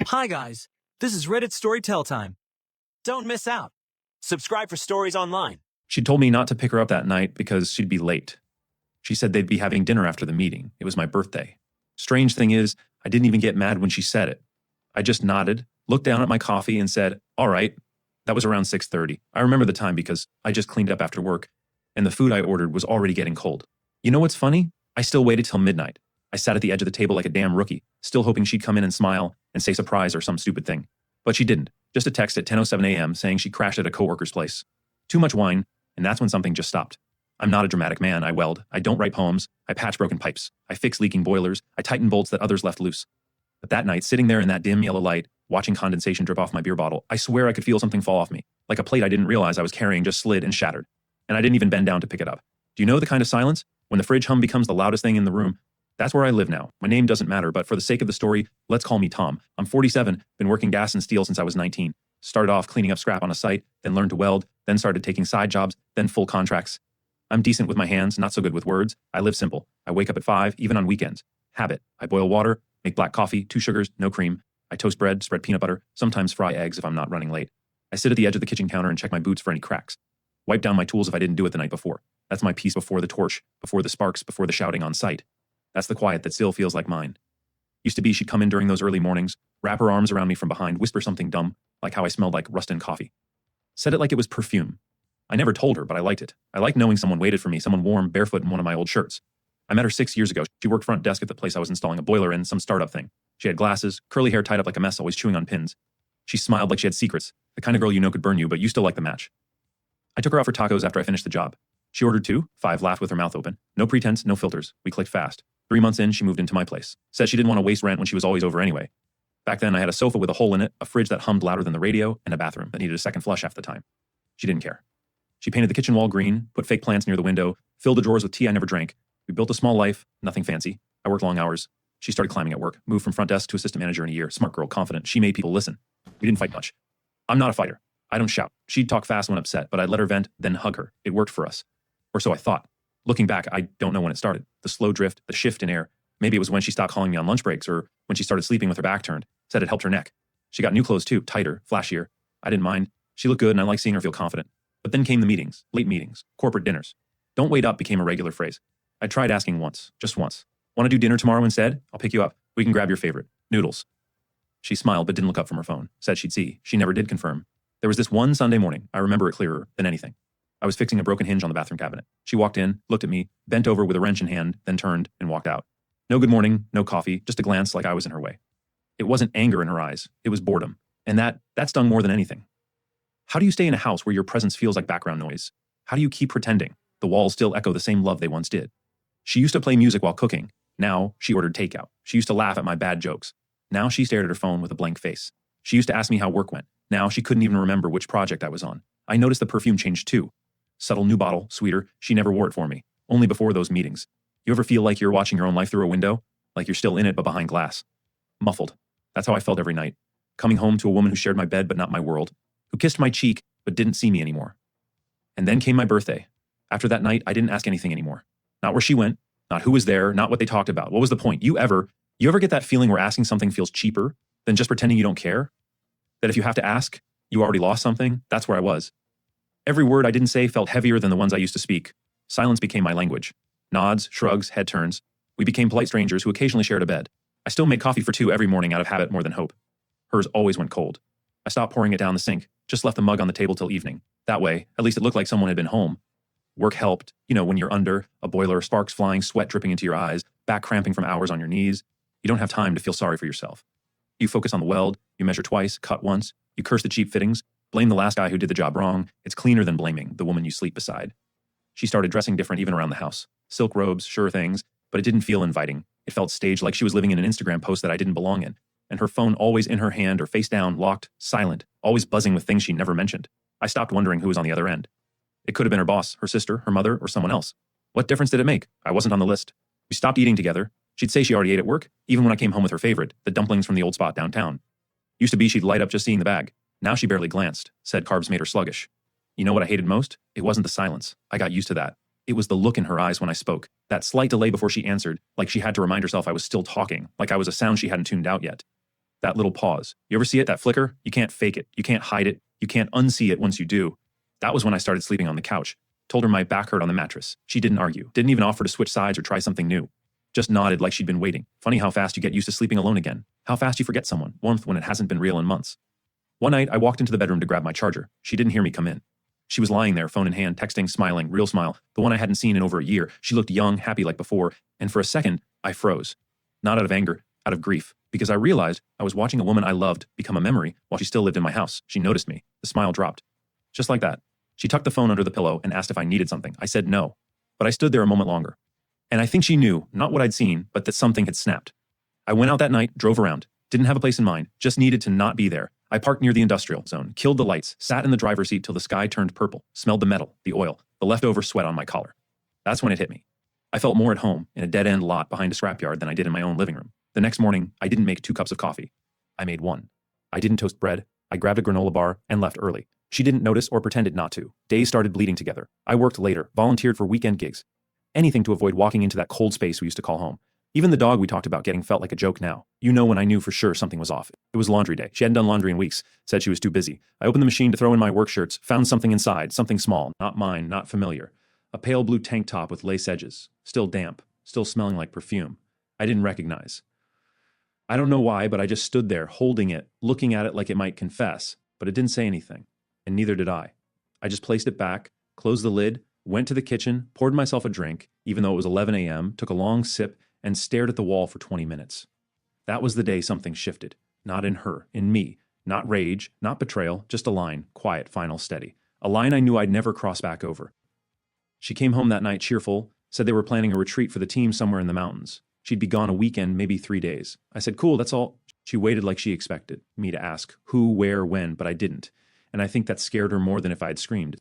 Hi guys, this is Reddit Storytell time. Don't miss out. Subscribe for stories online. She told me not to pick her up that night because she'd be late. She said they'd be having dinner after the meeting. It was my birthday. Strange thing is, I didn't even get mad when she said it. I just nodded, looked down at my coffee and said, all right. That was around 6:30. I remember the time because I just cleaned up after work and the food I ordered was already getting cold. You know what's funny? I still waited till midnight. I sat at the edge of the table like a damn rookie, still hoping she'd come in and smile and say surprise or some stupid thing. But she didn't. Just a text at 10:07 a.m. saying she crashed at a coworker's place. Too much wine, and that's when something just stopped. I'm not a dramatic man. I weld. I don't write poems. I patch broken pipes. I fix leaking boilers. I tighten bolts that others left loose. But that night, sitting there in that dim yellow light, watching condensation drip off my beer bottle, I swear I could feel something fall off me. Like a plate I didn't realize I was carrying just slid and shattered. And I didn't even bend down to pick it up. Do you know the kind of silence? When the fridge hum becomes the loudest thing in the room. That's where I live now. My name doesn't matter, but for the sake of the story, let's call me Tom. I'm 47, been working gas and steel since I was 19. Started off cleaning up scrap on a site, then learned to weld, then started taking side jobs, then full contracts. I'm decent with my hands, not so good with words. I live simple. I wake up at 5, even on weekends. Habit. I boil water, make black coffee, 2 sugars, no cream. I toast bread, spread peanut butter, sometimes fry eggs if I'm not running late. I sit at the edge of the kitchen counter and check my boots for any cracks. Wipe down my tools if I didn't do it the night before. That's my peace before the torch, before the sparks, before the shouting on site. That's the quiet that still feels like mine. Used to be she'd come in during those early mornings, wrap her arms around me from behind, whisper something dumb, like how I smelled like rust and coffee. Said it like it was perfume. I never told her, but I liked it. I liked knowing someone waited for me, someone warm, barefoot in one of my old shirts. I met her 6 years ago. She worked front desk at the place I was installing a boiler in, some startup thing. She had glasses, curly hair tied up like a mess, always chewing on pins. She smiled like she had secrets, the kind of girl you know could burn you, but you still like the match. I took her out for tacos after I finished the job. She ordered 2, 5 laughed with her mouth open. No pretense, no filters. We clicked fast. 3 months in, she moved into my place. Said she didn't want to waste rent when she was always over anyway. Back then, I had a sofa with a hole in it, a fridge that hummed louder than the radio, and a bathroom that needed a second flush half the time. She didn't care. She painted the kitchen wall green, put fake plants near the window, filled the drawers with tea I never drank. We built a small life, nothing fancy. I worked long hours. She started climbing at work, moved from front desk to assistant manager in a year. Smart girl, confident. She made people listen. We didn't fight much. I'm not a fighter. I don't shout. She'd talk fast when upset, but I'd let her vent, then hug her. It worked for us. Or so I thought. Looking back, I don't know when it started. The slow drift, the shift in air. Maybe it was when she stopped calling me on lunch breaks or when she started sleeping with her back turned. Said it helped her neck. She got new clothes too, tighter, flashier. I didn't mind. She looked good and I liked seeing her feel confident. But then came the meetings, late meetings, corporate dinners. Don't wait up became a regular phrase. I tried asking once, just once. Want to do dinner tomorrow instead? I'll pick you up. We can grab your favorite. Noodles. She smiled but didn't look up from her phone. Said she'd see. She never did confirm. There was this one Sunday morning. I remember it clearer than anything. I was fixing a broken hinge on the bathroom cabinet. She walked in, looked at me, bent over with a wrench in hand, then turned and walked out. No good morning, no coffee, just a glance like I was in her way. It wasn't anger in her eyes. It was boredom. And that stung more than anything. How do you stay in a house where your presence feels like background noise? How do you keep pretending? The walls still echo the same love they once did. She used to play music while cooking. Now she ordered takeout. She used to laugh at my bad jokes. Now she stared at her phone with a blank face. She used to ask me how work went. Now she couldn't even remember which project I was on. I noticed the perfume changed too. Subtle new bottle, sweeter. She never wore it for me. Only before those meetings. You ever feel like you're watching your own life through a window? Like you're still in it but behind glass? Muffled. That's how I felt every night. Coming home to a woman who shared my bed but not my world. Who kissed my cheek but didn't see me anymore. And then came my birthday. After that night, I didn't ask anything anymore. Not where she went, not who was there, not what they talked about. What was the point? You ever get that feeling where asking something feels cheaper than just pretending you don't care? That if you have to ask, you already lost something? That's where I was. Every word I didn't say felt heavier than the ones I used to speak. Silence became my language. Nods, shrugs, head turns. We became polite strangers who occasionally shared a bed. I still made coffee for 2 every morning out of habit more than hope. Hers always went cold. I stopped pouring it down the sink, just left the mug on the table till evening. That way, at least it looked like someone had been home. Work helped, when you're under, a boiler, sparks flying, sweat dripping into your eyes, back cramping from hours on your knees. You don't have time to feel sorry for yourself. You focus on the weld, you measure twice, cut once, you curse the cheap fittings, blame the last guy who did the job wrong. It's cleaner than blaming the woman you sleep beside. She started dressing different even around the house. Silk robes, sure things, but it didn't feel inviting. It felt staged, like she was living in an Instagram post that I didn't belong in. And her phone always in her hand or face down, locked, silent, always buzzing with things she never mentioned. I stopped wondering who was on the other end. It could have been her boss, her sister, her mother, or someone else. What difference did it make? I wasn't on the list. We stopped eating together. She'd say she already ate at work, even when I came home with her favorite, the dumplings from the old spot downtown. Used to be she'd light up just seeing the bag. Now she barely glanced, said carbs made her sluggish. You know what I hated most? It wasn't the silence. I got used to that. It was the look in her eyes when I spoke, that slight delay before she answered, like she had to remind herself I was still talking, like I was a sound she hadn't tuned out yet. That little pause. You ever see it, that flicker? You can't fake it. You can't hide it. You can't unsee it once you do. That was when I started sleeping on the couch. Told her my back hurt on the mattress. She didn't argue. Didn't even offer to switch sides or try something new. Just nodded like she'd been waiting. Funny how fast you get used to sleeping alone again. How fast you forget someone. Warmth when it hasn't been real in months. One night, I walked into the bedroom to grab my charger. She didn't hear me come in. She was lying there, phone in hand, texting, smiling, real smile, the one I hadn't seen in over a year. She looked young, happy like before, and for a second, I froze. Not out of anger, out of grief, because I realized I was watching a woman I loved become a memory while she still lived in my house. She noticed me. The smile dropped. Just like that. She tucked the phone under the pillow and asked if I needed something. I said no, but I stood there a moment longer. And I think she knew, not what I'd seen, but that something had snapped. I went out that night, drove around, didn't have a place in mind, just needed to not be there. I parked near the industrial zone, killed the lights, sat in the driver's seat till the sky turned purple, smelled the metal, the oil, the leftover sweat on my collar. That's when it hit me. I felt more at home in a dead-end lot behind a scrapyard than I did in my own living room. The next morning, I didn't make 2 cups of coffee. I made 1. I didn't toast bread. I grabbed a granola bar and left early. She didn't notice or pretended not to. Days started bleeding together. I worked later, volunteered for weekend gigs. Anything to avoid walking into that cold space we used to call home. Even the dog we talked about getting felt like a joke now. You know when I knew for sure something was off. It was laundry day. She hadn't done laundry in weeks. Said she was too busy. I opened the machine to throw in my work shirts, found something inside, something small, not mine, not familiar. A pale blue tank top with lace edges. Still damp, still smelling like perfume. I didn't recognize. I don't know why, but I just stood there, holding it, looking at it like it might confess, but it didn't say anything, and neither did I. I just placed it back, closed the lid, went to the kitchen, poured myself a drink, even though it was 11 a.m., took a long sip, and stared at the wall for 20 minutes. That was the day something shifted. Not in her, in me. Not rage, not betrayal, just a line, quiet, final, steady. A line I knew I'd never cross back over. She came home that night cheerful, said they were planning a retreat for the team somewhere in the mountains. She'd be gone a weekend, maybe 3 days. I said, cool, that's all. She waited like she expected me to ask who, where, when, but I didn't. And I think that scared her more than if I'd screamed.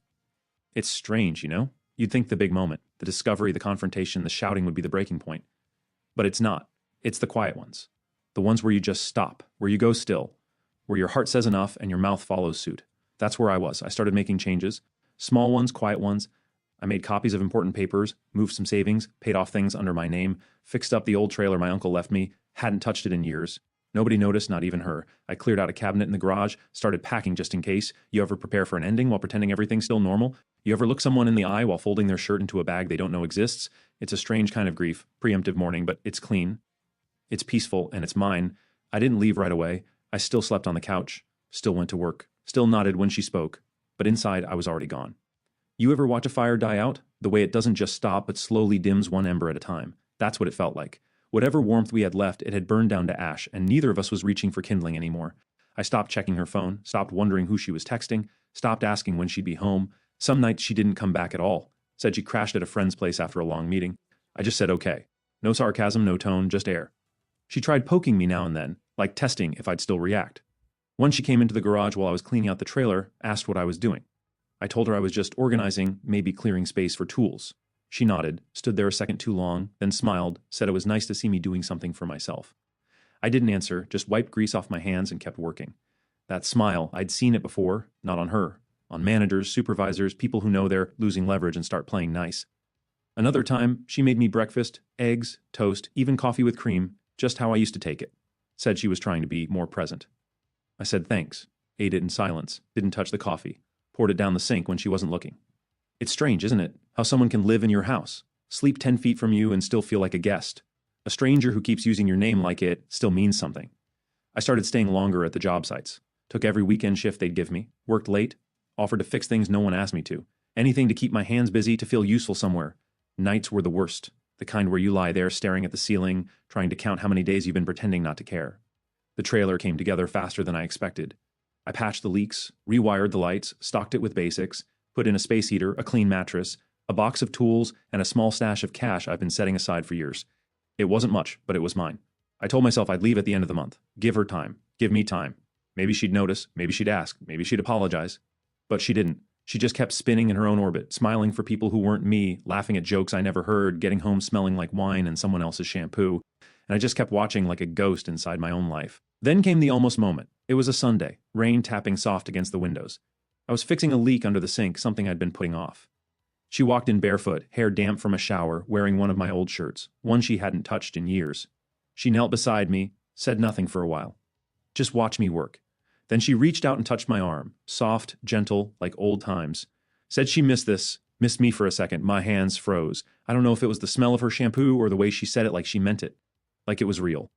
It's strange, you know? You'd think the big moment, the discovery, the confrontation, the shouting would be the breaking point. But it's not. It's the quiet ones. The ones where you just stop, where you go still, where your heart says enough and your mouth follows suit. That's where I was. I started making changes. Small ones, quiet ones. I made copies of important papers, moved some savings, paid off things under my name, fixed up the old trailer my uncle left me, hadn't touched it in years. Nobody noticed, not even her. I cleared out a cabinet in the garage, started packing just in case. You ever prepare for an ending while pretending everything's still normal? You ever look someone in the eye while folding their shirt into a bag they don't know exists? It's a strange kind of grief, preemptive mourning, but it's clean. It's peaceful, and it's mine. I didn't leave right away. I still slept on the couch, still went to work, still nodded when she spoke, but inside I was already gone. You ever watch a fire die out? The way it doesn't just stop, but slowly dims one ember at a time. That's what it felt like. Whatever warmth we had left, it had burned down to ash, and neither of us was reaching for kindling anymore. I stopped checking her phone, stopped wondering who she was texting, stopped asking when she'd be home. Some nights she didn't come back at all. Said she crashed at a friend's place after a long meeting. I just said okay. No sarcasm, no tone, just air. She tried poking me now and then, like testing if I'd still react. Once she came into the garage while I was cleaning out the trailer, asked what I was doing. I told her I was just organizing, maybe clearing space for tools. She nodded, stood there a second too long, then smiled, said it was nice to see me doing something for myself. I didn't answer, just wiped grease off my hands and kept working. That smile, I'd seen it before, not on her. On managers, supervisors, people who know they're losing leverage and start playing nice. Another time, she made me breakfast, eggs, toast, even coffee with cream, just how I used to take it. Said she was trying to be more present. I said thanks, ate it in silence, didn't touch the coffee, poured it down the sink when she wasn't looking. It's strange, isn't it? How someone can live in your house, sleep 10 feet from you and still feel like a guest. A stranger who keeps using your name like it still means something. I started staying longer at the job sites. Took every weekend shift they'd give me, worked late, offered to fix things no one asked me to. Anything to keep my hands busy, to feel useful somewhere. Nights were the worst, the kind where you lie there staring at the ceiling, trying to count how many days you've been pretending not to care. The trailer came together faster than I expected. I patched the leaks, rewired the lights, stocked it with basics, put in a space heater, a clean mattress, a box of tools, and a small stash of cash I've been setting aside for years. It wasn't much, but it was mine. I told myself I'd leave at the end of the month. Give her time. Give me time. Maybe she'd notice. Maybe she'd ask. Maybe she'd apologize. But she didn't. She just kept spinning in her own orbit, smiling for people who weren't me, laughing at jokes I never heard, getting home smelling like wine and someone else's shampoo. And I just kept watching like a ghost inside my own life. Then came the almost moment. It was a Sunday, rain tapping soft against the windows. I was fixing a leak under the sink, something I'd been putting off. She walked in barefoot, hair damp from a shower, wearing one of my old shirts, one she hadn't touched in years. She knelt beside me, said nothing for a while. Just watch me work. Then she reached out and touched my arm, soft, gentle, like old times. Said she missed me for a second. My hands froze. I don't know if it was the smell of her shampoo or the way she said it like she meant it, like it was real.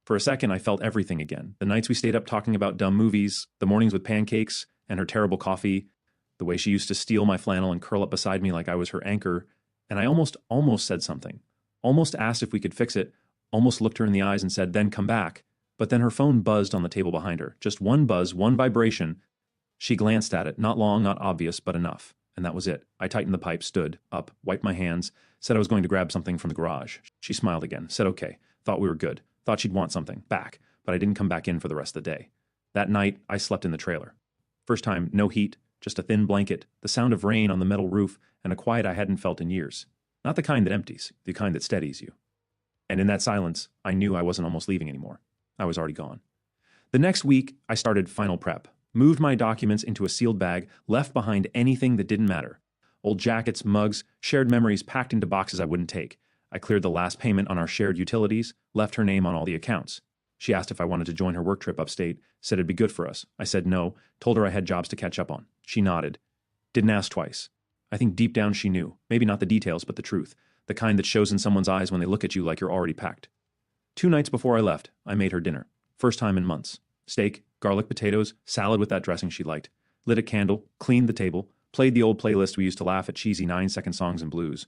For a second, I felt everything again. The nights we stayed up talking about dumb movies, the mornings with pancakes and her terrible coffee, the way she used to steal my flannel and curl up beside me like I was her anchor. And I almost said something. Almost asked if we could fix it, almost looked her in the eyes and said, then come back. But then her phone buzzed on the table behind her. Just one buzz, one vibration. She glanced at it, not long, not obvious, but enough. And that was it. I tightened the pipe, stood up, wiped my hands, said I was going to grab something from the garage. She smiled again, said okay, thought we were good, thought she'd want something, back, but I didn't come back in for the rest of the day. That night, I slept in the trailer. First time, no heat, just a thin blanket, the sound of rain on the metal roof, and a quiet I hadn't felt in years. Not the kind that empties, the kind that steadies you. And in that silence, I knew I wasn't almost leaving anymore. I was already gone. The next week, I started final prep. Moved my documents into a sealed bag, left behind anything that didn't matter. Old jackets, mugs, shared memories packed into boxes I wouldn't take. I cleared the last payment on our shared utilities, left her name on all the accounts. She asked if I wanted to join her work trip upstate, said it'd be good for us. I said no, told her I had jobs to catch up on. She nodded. Didn't ask twice. I think deep down she knew. Maybe not the details, but the truth. The kind that shows in someone's eyes when they look at you like you're already packed. 2 nights before I left, I made her dinner. First time in months. Steak, garlic potatoes, salad with that dressing she liked. Lit a candle, cleaned the table, played the old playlist we used to laugh at cheesy 9-second songs and blues.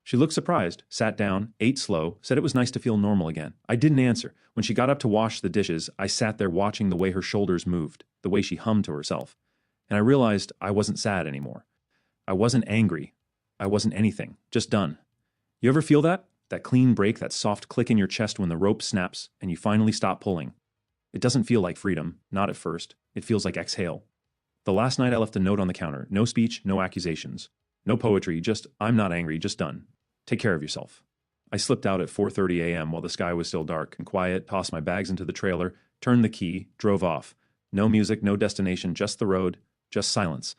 She looked surprised, sat down, ate slow, said it was nice to feel normal again. I didn't answer. When she got up to wash the dishes, I sat there watching the way her shoulders moved, the way she hummed to herself. And I realized I wasn't sad anymore. I wasn't angry. I wasn't anything. Just done. You ever feel that? That clean break, that soft click in your chest when the rope snaps and you finally stop pulling. It doesn't feel like freedom, not at first. It feels like exhale. The last night I left a note on the counter. No speech, no accusations. No poetry, just, I'm not angry, just done. Take care of yourself. I slipped out at 4:30 a.m. while the sky was still dark and quiet, tossed my bags into the trailer, turned the key, drove off. No music, no destination, just the road, just silence.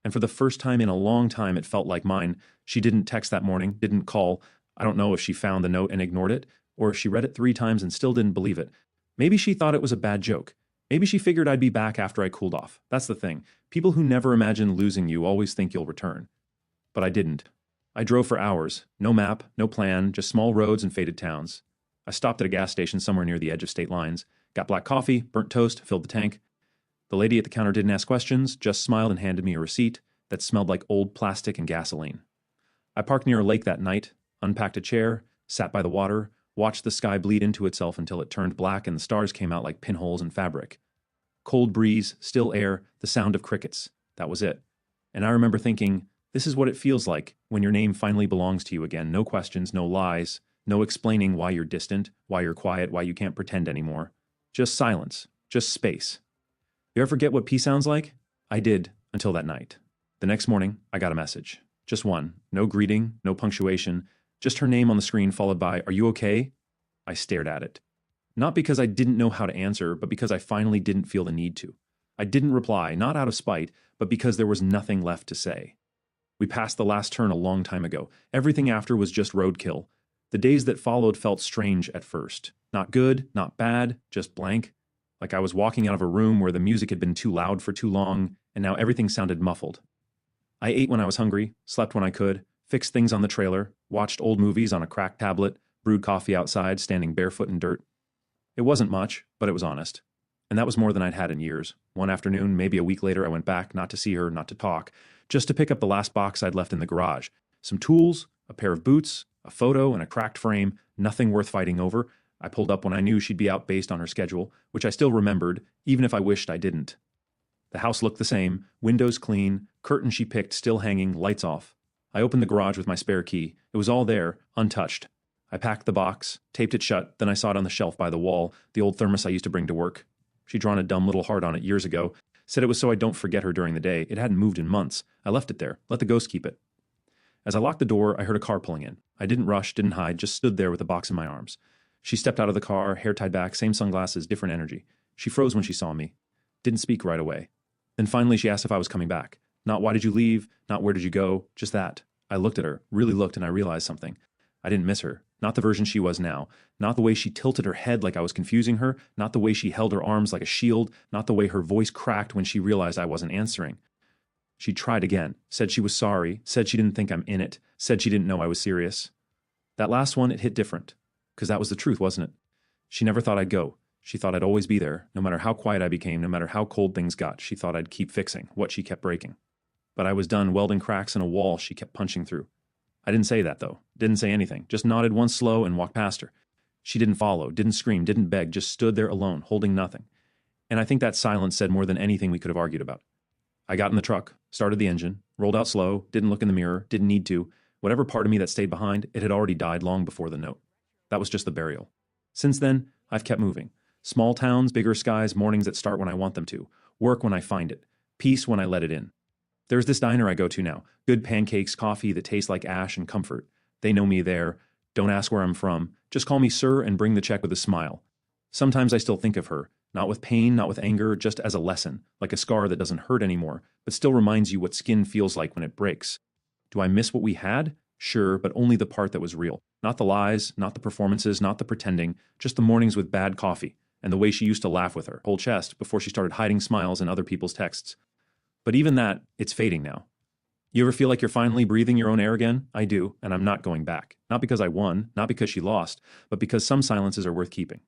And for the first time in a long time, it felt like mine. She didn't text that morning, didn't call. I don't know if she found the note and ignored it, or if she read it 3 times and still didn't believe it. Maybe she thought it was a bad joke. Maybe she figured I'd be back after I cooled off. That's the thing. People who never imagine losing you always think you'll return. But I didn't. I drove for hours. No map, no plan, just small roads and faded towns. I stopped at a gas station somewhere near the edge of state lines, got black coffee, burnt toast, filled the tank. The lady at the counter didn't ask questions, just smiled and handed me a receipt that smelled like old plastic and gasoline. I parked near a lake that night, unpacked a chair, sat by the water, watched the sky bleed into itself until it turned black and the stars came out like pinholes in fabric. Cold breeze, still air, the sound of crickets. That was it. And I remember thinking, this is what it feels like when your name finally belongs to you again. No questions, no lies, no explaining why you're distant, why you're quiet, why you can't pretend anymore. Just silence, just space. You ever forget what peace sounds like? I did, until that night. The next morning, I got a message. Just one. No greeting, no punctuation. Just her name on the screen followed by, "Are you okay?" I stared at it. Not because I didn't know how to answer, but because I finally didn't feel the need to. I didn't reply, not out of spite, but because there was nothing left to say. We passed the last turn a long time ago. Everything after was just roadkill. The days that followed felt strange at first. Not good, not bad, just blank. Like I was walking out of a room where the music had been too loud for too long, and now everything sounded muffled. I ate when I was hungry, slept when I could, fixed things on the trailer, watched old movies on a cracked tablet, brewed coffee outside, standing barefoot in dirt. It wasn't much, but it was honest. And that was more than I'd had in years. One afternoon, maybe a week later, I went back, not to see her, not to talk, just to pick up the last box I'd left in the garage. Some tools, a pair of boots, a photo, and a cracked frame, nothing worth fighting over. I pulled up when I knew she'd be out based on her schedule, which I still remembered, even if I wished I didn't. The house looked the same, windows clean, curtains she picked still hanging, lights off. I opened the garage with my spare key. It was all there, untouched. I packed the box, taped it shut, then I saw it on the shelf by the wall, the old thermos I used to bring to work. She'd drawn a dumb little heart on it years ago, said it was so I don't forget her during the day. It hadn't moved in months. I left it there, let the ghost keep it. As I locked the door, I heard a car pulling in. I didn't rush, didn't hide, just stood there with the box in my arms. She stepped out of the car, hair tied back, same sunglasses, different energy. She froze when she saw me. Didn't speak right away. Then finally she asked if I was coming back. Not why did you leave, not where did you go, just that. I looked at her, really looked, and I realized something. I didn't miss her. Not the version she was now. Not the way she tilted her head like I was confusing her. Not the way she held her arms like a shield. Not the way her voice cracked when she realized I wasn't answering. She tried again, said she was sorry, said she didn't think I'm in it, said she didn't know I was serious. That last one, it hit different, because that was the truth, wasn't it? She never thought I'd go. She thought I'd always be there, no matter how quiet I became, no matter how cold things got. She thought I'd keep fixing what she kept breaking. But I was done welding cracks in a wall she kept punching through. I didn't say that, though. Didn't say anything. Just nodded once slow and walked past her. She didn't follow, didn't scream, didn't beg, just stood there alone, holding nothing. And I think that silence said more than anything we could have argued about. I got in the truck, started the engine, rolled out slow, didn't look in the mirror, didn't need to. Whatever part of me that stayed behind, it had already died long before the note. That was just the burial. Since then, I've kept moving. Small towns, bigger skies, mornings that start when I want them to. Work when I find it. Peace when I let it in. There's this diner I go to now. Good pancakes, coffee that tastes like ash and comfort. They know me there. Don't ask where I'm from. Just call me sir and bring the check with a smile. Sometimes I still think of her. Not with pain, not with anger, just as a lesson, like a scar that doesn't hurt anymore, but still reminds you what skin feels like when it breaks. Do I miss what we had? Sure, but only the part that was real. Not the lies, not the performances, not the pretending, just the mornings with bad coffee, and the way she used to laugh with her whole chest before she started hiding smiles in other people's texts. But even that, it's fading now. You ever feel like you're finally breathing your own air again? I do, and I'm not going back. Not because I won, not because she lost, but because some silences are worth keeping.